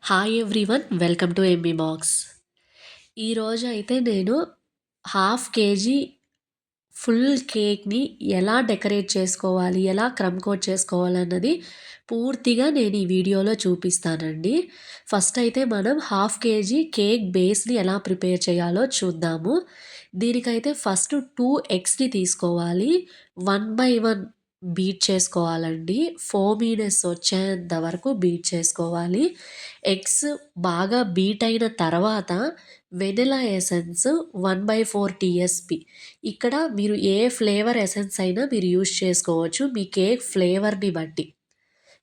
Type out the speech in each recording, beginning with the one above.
Hi everyone welcome to MB box. ఈరోజు అయితే నేను హాఫ్ కేజీ ఫుల్ కేక్‌ని ఎలా డెకరేట్ చేసుకోవాలి, ఎలా క్రమ్ కోట్ చేసుకోవాలన్నది పూర్తిగా నేను ఈ వీడియోలో చూపిస్తానండి. ఫస్ట్ అయితే మనం హాఫ్ కేజీ కేక్ బేస్‌ని ఎలా ప్రిపేర్ చేయాలో చూద్దాము. దీనికైతే ఫస్ట్ 2 ఎగ్స్‌ని తీసుకోవాలి. 1/1 బీట్ చేసుకోవాలండి. ఫోమీనెస్ వచ్చేంత వరకు బీట్ చేసుకోవాలి. ఎగ్స్ బాగా బీట్ అయిన తర్వాత వెనిలా ఎసెన్స్ 1/4 టీఎస్పీ. ఇక్కడ మీరు ఏ ఫ్లేవర్ ఎసెన్స్ అయినా మీరు యూజ్ చేసుకోవచ్చు మీ కేక్ ఫ్లేవర్‌ని బట్టి.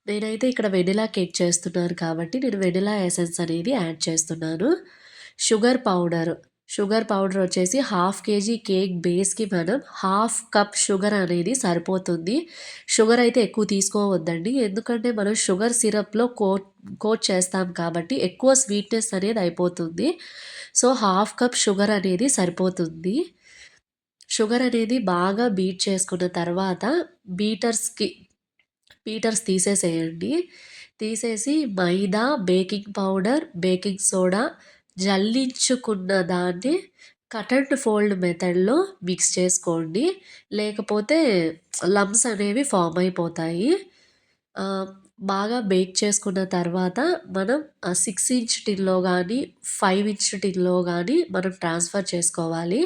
నేనైతే ఇక్కడ వెనిలా కేక్ చేస్తున్నాను కాబట్టి నేను వెనిలా ఎసెన్స్ అనేది యాడ్ చేస్తున్నాను. Sugar powder. షుగర్ పౌడర్ వచ్చేసి హాఫ్ కేజీ కేక్ బేస్‌కి మనం హాఫ్ కప్ షుగర్ అనేది సరిపోతుంది. షుగర్ అయితే ఎక్కువ తీసుకోవద్దండి. ఎందుకంటే మనం షుగర్ సిరప్‌లో కోట్ చేస్తాం కాబట్టి ఎక్కువ స్వీట్‌నెస్ అనేది అయిపోతుంది. సో, హాఫ్ కప్ షుగర్ అనేది సరిపోతుంది. షుగర్ అనేది బాగా బీట్ చేసుకున్న తర్వాత బీటర్స్ తీసేసేయండి. తీసేసి మైదా, బేకింగ్ పౌడర్, బేకింగ్ సోడా జల్లించుకున్న దాన్ని కట్ అండ్ ఫోల్డ్ మెథడ్‌లో మిక్స్ చేసుకోండి. లేకపోతే లంప్స్ అనేవి ఫార్మ్ అయిపోతాయి. బాగా బేక్ చేసుకున్న తర్వాత మనం 6 ఇంచ్ టిన్‌లో గానీ, 5 ఇంచ్ టిన్‌లో గానీ మనం ట్రాన్స్‌ఫర్ చేసుకోవాలి.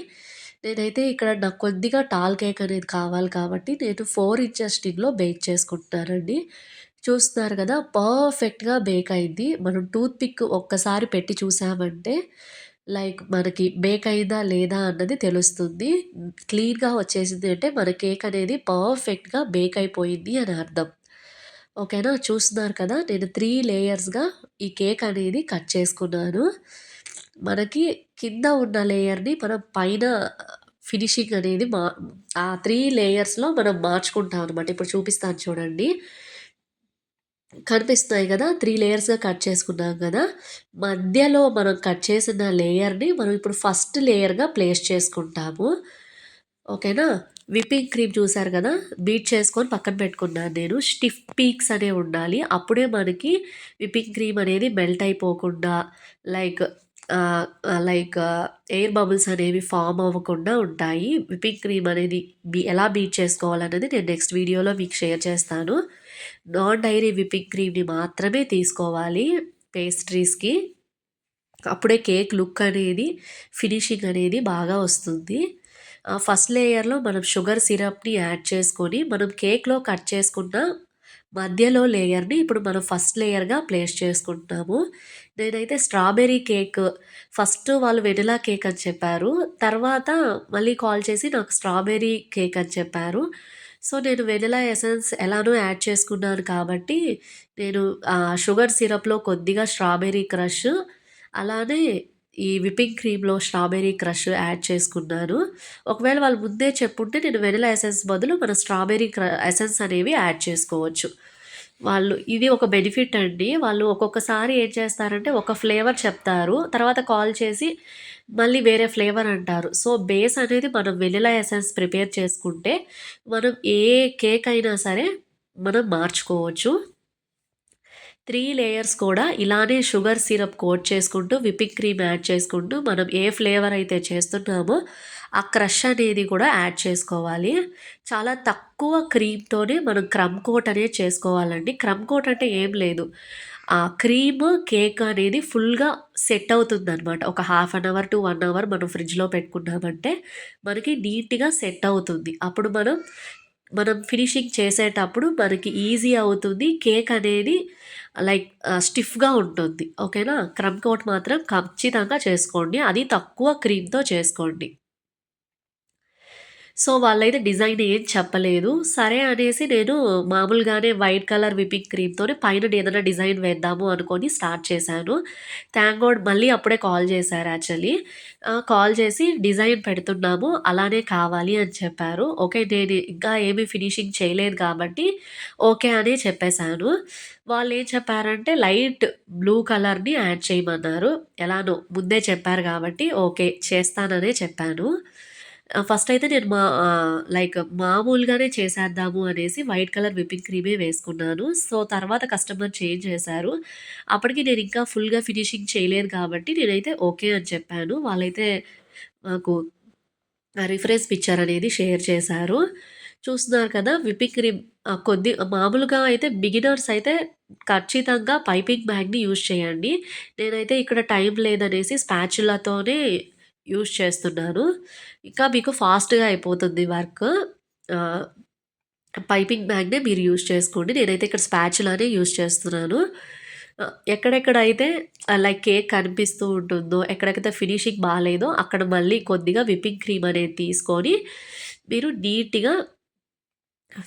నేనైతే ఇక్కడ నాకు కొద్దిగా టాల్ కేక్ అనేది కావాలి కాబట్టి నేను 4 ఇంచెస్ టిన్‌లో బేక్ చేసుకుంటున్నానండి. చూస్తున్నారు కదా! పర్ఫెక్ట్‌గా బేక్ అయింది. మనం టూత్ పిక్ ఒక్కసారి పెట్టి చూసామంటే లైక్ మనకి బేక్ అయిందా లేదా అన్నది తెలుస్తుంది. క్లీన్‌గా వచ్చేసింది అంటే మన కేక్ అనేది పర్ఫెక్ట్‌గా బేక్ అయిపోయింది అని అర్థం. ఓకేనా? చూస్తున్నారు కదా! నేను 3 లేయర్స్‌గా ఈ కేక్ అనేది కట్ చేసుకున్నాను. మనకి కింద ఉన్న లేయర్‌ని మనం పైన ఫినిషింగ్ అనేది ఆ 3 లేయర్స్‌లో మనం మార్చుకుంటాం అనమాట. ఇప్పుడు చూపిస్తాను చూడండి. కనిపిస్తున్నాయి గదా! 3 లేయర్స్‌గా కట్ చేసుకున్నాం గదా! మధ్యలో మనం కట్ చేసిన లేయర్‌ని మనం ఇప్పుడు ఫస్ట్ లేయర్‌గా ప్లేస్ చేసుకుంటాము. ఓకేనా? విప్పింగ్ క్రీమ్ చూసారు గదా! బీట్ చేసుకొని పక్కన పెట్టుకున్నాను నేను. స్టిఫ్ పీక్స్ అనేవి ఉండాలి. అప్పుడే మనకి విప్పింగ్ క్రీమ్ అనేది మెల్ట్ అయిపోకుండా లైక్ ఆహ్, లైక్ ఎయిర్ బబుల్స్ అనేవి ఫార్మ్ అవ్వకుండా ఉంటాయి. విప్పింగ్ క్రీమ్ అనేది ఎలా బీట్ చేసుకోవాలనేది నేను నెక్స్ట్ వీడియోలో మీకు షేర్ చేస్తాను. నాన్ డైరీ విప్పింగ్ క్రీమ్‌ని మాత్రమే తీసుకోవాలి పేస్ట్రీస్‌కి. అప్పుడే కేక్ లుక్ అనేది, ఫినిషింగ్ అనేది బాగా వస్తుంది. ఫస్ట్ లేయర్‌లో మనం షుగర్ సిరప్‌ని యాడ్ చేసుకొని, మనం కేక్‌లో కట్ చేసుకున్న మధ్యలో లేయర్‌ని ఇప్పుడు మనం ఫస్ట్ లేయర్‌గా ప్లేస్ చేసుకుంటున్నాము. నేనైతే స్ట్రాబెర్రీ కేక్ ఫస్ట్ వాళ్ళు వెనిలా కేక్ అని చెప్పారు. తర్వాత మళ్ళీ కాల్ చేసి నాకు స్ట్రాబెర్రీ కేక్ అని చెప్పారు. సో, నేను వెనిలా ఎసెన్స్ ఎలానో యాడ్ చేసుకున్నాను కాబట్టి, నేను షుగర్ సిరప్‌లో కొద్దిగా స్ట్రాబెర్రీ క్రష్, అలానే ఈ విప్పింగ్ క్రీమ్‌లో స్ట్రాబెర్రీ క్రష్ యాడ్ చేసుకున్నాను. ఒకవేళ వాళ్ళు ముందే చెప్పుంటే నేను వెనిలా ఎసెన్స్ బదులు మనం స్ట్రాబెర్రీ ఎసెన్స్ అనేవి యాడ్ చేసుకోవచ్చు. ఇది ఒక బెనిఫిట్ అండి. వాళ్ళు ఒక్కొక్కసారి ఏం చేస్తారంటే ఒక ఫ్లేవర్ చెప్తారు. తర్వాత కాల్ చేసి మళ్ళీ వేరే ఫ్లేవర్ అంటారు. సో, బేస్ అనేది మనం వెనిలా ఎసెన్స్ ప్రిపేర్ చేసుకుంటే మనం ఏ కేక్ అయినా సరే మనం మార్చుకోవచ్చు. 3 లేయర్స్ కూడా ఇలానే షుగర్ సిరప్ కోట్ చేసుకుంటూ, విప్పింగ్ క్రీమ్ యాడ్ చేసుకుంటూ, మనం ఏ ఫ్లేవర్ అయితే చేస్తున్నామో, ఆ క్రష్ అనేది కూడా యాడ్ చేసుకోవాలి. చాలా తక్కువ క్రీమ్‌తోనే మనం క్రమ్ కోట్ అనేది చేసుకోవాలండి. క్రమ్ కోట్ అంటే ఏం లేదు. ఆ క్రీమ్, కేక్ అనేది ఫుల్‌గా సెట్ అవుతుందనమాట. ఒక half an hour to 1 hour మనం ఫ్రిడ్జ్‌లో పెట్టుకున్నామంటే, మనకి నీట్‌గా సెట్ అవుతుంది. అప్పుడు మనం ఫినిషింగ్ చేసేటప్పుడు మనకి ఈజీ అవుతుంది. కేక్ అనేది లైక్ స్టిఫ్‌గా ఉంటుంది. ఓకేనా? క్రమ్ కోట్ మాత్రం ఖచ్చితంగా చేసుకోండి. అది తక్కువ క్రీమ్‌తో చేసుకోండి. సో, వాళ్ళైతే డిజైన్ ఏం చెప్పలేదు. సరే అనేసి నేను మామూలుగానే వైట్ కలర్ విప్పింగ్ క్రీమ్‌తోనే పైన ఏదైనా డిజైన్ వేద్దాము అనుకోని స్టార్ట్ చేశాను. థాంక్ గాడ్ మళ్ళీ అప్పుడే కాల్ చేశారు యాక్చువల్లీ. కాల్ చేసి డిజైన్ పెడుతున్నాము. అలానే కావాలి అని చెప్పారు. ఓకే. నేను ఇంకా ఏమి ఫినిషింగ్ చేయలేదు కాబట్టి ఓకే అనే చెప్పేసాను. వాళ్ళేం చెప్పారంటే లైట్ బ్లూ కలర్‌ని యాడ్ చేయమన్నారు. ఎలానో ముందే చెప్పారు కాబట్టి ఓకే చేస్తాననే చెప్పాను. ఫస్ట్ అయితే నేను లైక్ మామూలుగానే చేసేద్దాము అనేసి వైట్ కలర్ విప్పింగ్ క్రీమే వేసుకున్నాను. సో, తర్వాత కస్టమర్ చేంజ్ చేశారు. అప్పటికి నేను ఇంకా ఫుల్‌గా ఫినిషింగ్ చేయలేదు కాబట్టి నేనైతే ఓకే అని చెప్పాను. వాళ్ళైతే నాకు రిఫరెన్స్ పిక్చర్ అనేది షేర్ చేశారు. చూస్తున్నారు కదా! విప్పింగ్ క్రీమ్ మామూలుగా అయితే బిగినర్స్ అయితే ఖచ్చితంగా పైపింగ్ బ్యాగ్‌ని యూజ్ చేయండి. నేనైతే ఇక్కడ టైం లేదనేసి స్పాచులాతోనే యూజ్ చేస్తున్నాను. ఇంకా మీకు ఫాస్ట్‌గా అయిపోతుంది వర్క్. ఆహ్, పైపింగ్ బ్యాగ్‌నే మీరు యూజ్ చేసుకోండి. నేనైతే ఇక్కడ స్పాచులానే యూజ్ చేస్తున్నాను. ఎక్కడెక్కడైతే లైక్ కేక్ కనిపిస్తూ ఉంటుందో, ఎక్కడైతే ఫినిషింగ్ బాలేదో అక్కడ మళ్ళీ కొద్దిగా విప్పింగ్ క్రీమ్ అనేది తీసుకొని మీరు నీట్‌గా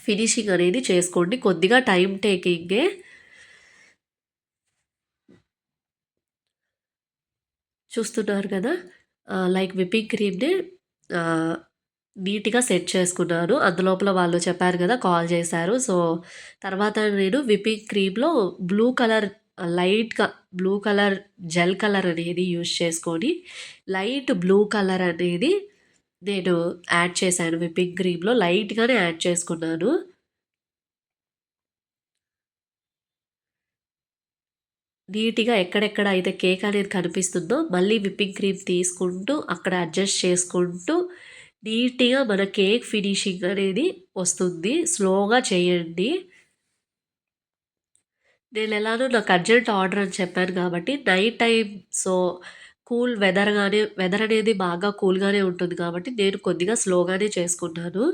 ఫినిషింగ్ అనేది చేసుకోండి. కొద్దిగా టైమ్ టేకింగే. చూస్తున్నారు కదా! లైక్ విప్పింగ్ క్రీమ్‌ని ఆహ్, నీట్‌గా సెట్ చేసుకున్నాను. అందులోపల వాళ్ళు చెప్పారు కదా! కాల్ చేశారు. సో, తర్వాత నేను విప్పింగ్ క్రీమ్‌లో బ్లూ కలర్ లైట్‌గా బ్లూ కలర్ జెల్ కలర్ అనేది యూజ్ చేసుకొని, లైట్ బ్లూ కలర్ అనేది నేను యాడ్ చేశాను విప్పింగ్ క్రీమ్‌లో లైట్‌గానే యాడ్ చేసుకున్నాను. నీట్‌గా ఎక్కడెక్కడ అయితే కేక్ అనేది కనిపిస్తుందో మళ్ళీ విప్పింగ్ క్రీమ్ తీసుకుంటూ అక్కడ అడ్జస్ట్ చేసుకుంటూ నీట్‌గా మన కేక్ ఫినిషింగ్ అనేది వస్తుంది. స్లోగా చేయండి. నేనెలానో నాకు అర్జెంట్ ఆర్డర్ అని చెప్పాను కాబట్టి నైట్ టైమ్ సో, వెదర్ అనేది బాగా కూల్‌గానే ఉంటుంది కాబట్టి నేను కొద్దిగా స్లోగానే చేసుకున్నాను.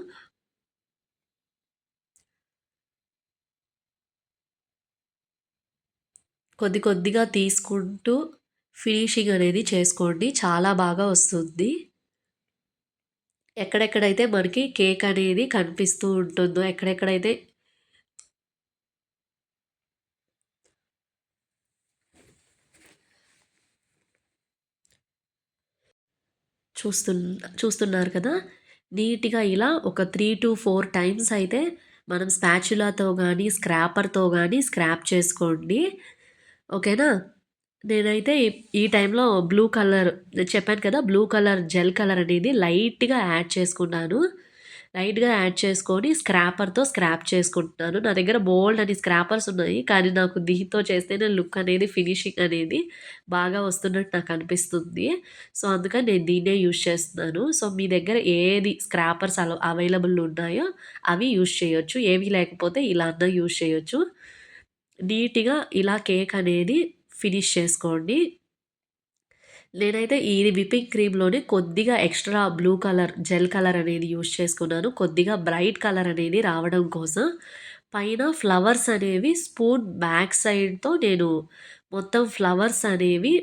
కొద్దిగా తీసుకుంటూ ఫినిషింగ్ అనేది చేసుకోండి. చాలా బాగా వస్తుంది. ఎక్కడెక్కడైతే మనకి కేక్ అనేది కనిపిస్తూ ఉంటుందో, ఎక్కడెక్కడైతే చూస్తున్ చూస్తున్నారు కదా! నీట్‌గా ఇలా ఒక 3-4 టైమ్స్ అయితే మనం స్పాచులాతో గానీ, స్క్రాపర్‌తో గానీ స్క్రాప్ చేసుకోండి. ఓకేనా? నేనైతే ఈ టైంలో బ్లూ కలర్ చెప్పాను కదా! బ్లూ కలర్ జెల్ కలర్ అనేది లైట్‌గా యాడ్ చేసుకున్నాను. లైట్‌గా యాడ్ చేసుకొని స్క్రాపర్‌తో స్క్రాప్ చేసుకుంటున్నాను. నా దగ్గర బోలెడన్ని స్క్రాపర్స్ ఉన్నాయి. కానీ నాకు దీంతో చేస్తేనే లుక్ అనేది, ఫినిషింగ్ అనేది బాగా వస్తున్నట్టు నాకనిపిస్తుంది. సో, అందుకని నేను దీన్నే యూజ్ చేస్తున్నాను. సో, మీ దగ్గర ఏది స్క్రాపర్స్ అవైలబుల్ ఉన్నాయో అవి యూజ్ చేయొచ్చు. ఏవి లేకపోతే ఇలా అన్నా యూజ్ చేయొచ్చు. నీట్‌గా ఇలా కేక్ అనేది ఫినిష్ చేసుకోండి. నేనైతే ఈ విప్పింగ్ క్రీమ్‌లోనే కొద్దిగా extra blue colour, gel colour అనేది యూజ్ చేసుకున్నాను. కొద్దిగా బ్రైట్ కలర్ అనేది రావడం కోసం. పైన ఫ్లవర్స్ అనేవి స్పూన్ బ్యాక్ సైడ్‌తో నేను మొత్తం ఫ్లవర్స్ అనేవి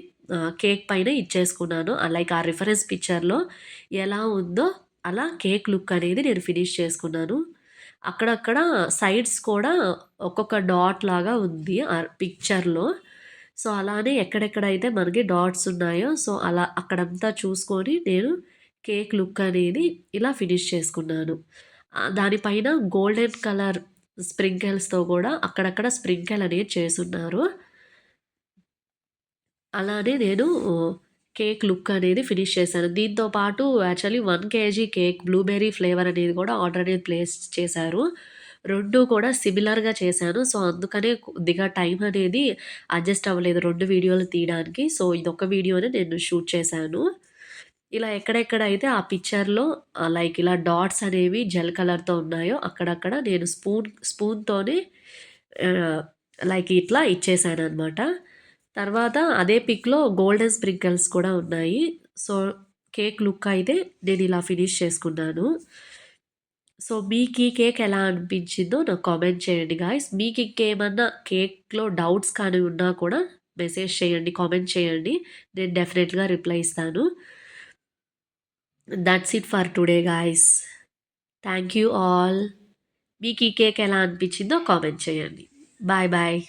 కేక్ పైన ఇచ్చేసుకున్నాను. లైక్ ఆ రిఫరెన్స్ పిక్చర్‌లో ఎలా ఉందో అలా కేక్ లుక్ అనేది నేను ఫినిష్ చేసుకున్నాను. అక్కడక్కడ సైడ్స్ కూడా ఒక్కొక్క డాట్ లాగా ఉంది ఆ పిక్చర్‌లో. సో, అలానే ఎక్కడెక్కడైతే మనకి డాట్స్ ఉన్నాయో సో, అలా అక్కడంతా చూసుకొని నేను కేక్ లుక్ అనేది ఇలా ఫినిష్ చేసుకున్నాను. దానిపైన గోల్డెన్ కలర్ స్ప్రింకిల్స్‌తో కూడా అక్కడక్కడ స్ప్రింకిల్ అనేది చేసున్నారు. అలానే నేను కేక్ లుక్ అనేది ఫినిష్ చేశాను. దీంతో పాటు actually 1 KG cake blueberry flavour అనేది కూడా ఆర్డర్ అనేది ప్లేస్ చేశారు. 2 కూడా సిమిలర్‌గా చేశాను. సో, అందుకనే కొద్దిగా టైం అనేది అడ్జస్ట్ అవ్వలేదు 2 వీడియోలు తీయడానికి. సో, ఇదొక్క వీడియోనే నేను షూట్ చేశాను. ఇలా ఎక్కడెక్కడైతే ఆ పిక్చర్‌లో లైక్ ఇలా డాట్స్ అనేవి జెల్ కలర్‌తో ఉన్నాయో అక్కడక్కడ నేను స్పూన్‌తోనే ఆహ్, లైక్ ఇట్లా ఇచ్చేసాననమాట. తర్వాత అదే పిక్‌లో గోల్డెన్ స్ప్రింకిల్స్ కూడా ఉన్నాయి. సో, కేక్ లుక్ అయితే నేనిలా ఫినిష్ చేసుకున్నాను. సో, మీకీ కేక్ ఎలా అనిపించిందో నాకు కామెంట్ చేయండి గాయ్స్. మీకింకేమన్నా కేక్‌లో డౌట్స్ కానీ ఉన్నా కూడా మెసేజ్ చేయండి, కామెంట్ చేయండి. నేను డెఫినెట్‌గా రిప్లై ఇస్తాను. That's it for today guys. Thank you all. మీకీ కేక్ ఎలా అనిపించిందో కామెంట్ చేయండి. Bye bye.